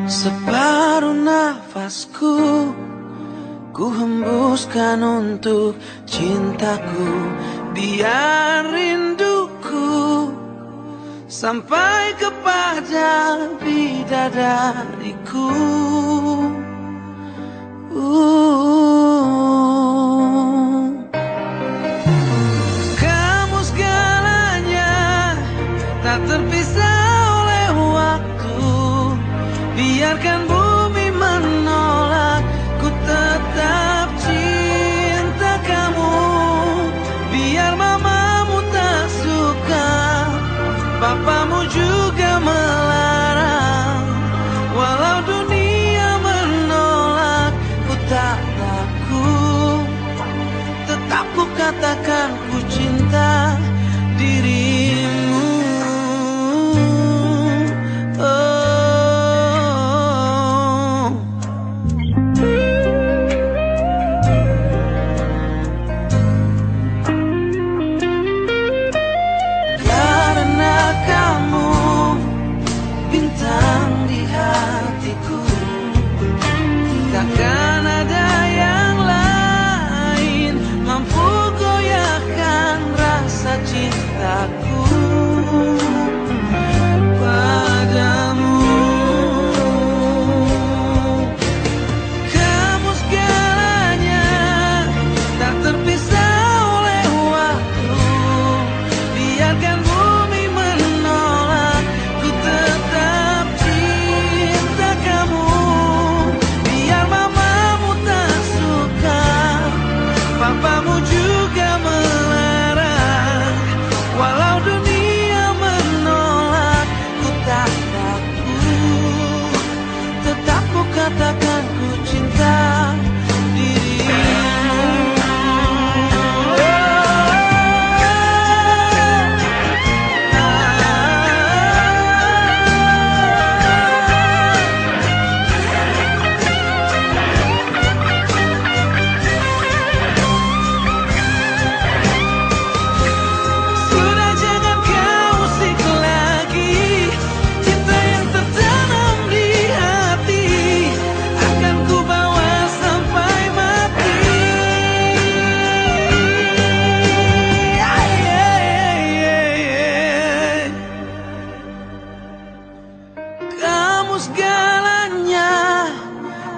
Separuh nafasku ku hembuskan untuk cintaku, biar rinduku sampai kepada bidadariku. Kamu segalanya, tak terpisah oleh waktu. Biarkan bumi menolak, ku tetap cinta kamu. Biar mamamu tak suka, papamu juga melarang. Walau dunia menolak, ku tak takut. Tetap ku katakan ku cinta dirimu. Takkan ada yang lain mampu goyahkan rasa cintaku padamu. Kamu segalanya, tak terpisah oleh waktu. Biarkan bumi menolak, ku tetap cinta kamu. Papamu juga melarang. Walau dunia menolak, ku tak takut. Tetap ku katakan ku cinta dirimu. Segalanya,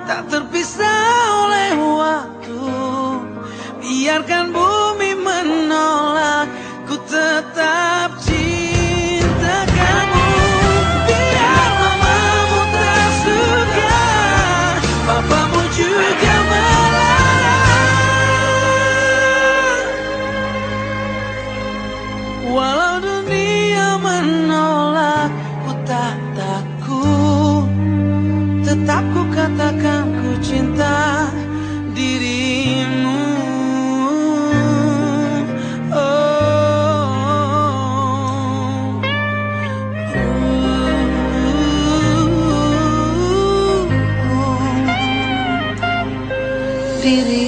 tak terpisah oleh waktu. Biarkan bumi menolak, ku tetap cinta kamu. Biar mamamu tak suka, papamu juga melarang. Walau dunia menolak, ku tak takut. Tetap ku katakan ku cinta dirimu. Dirimu.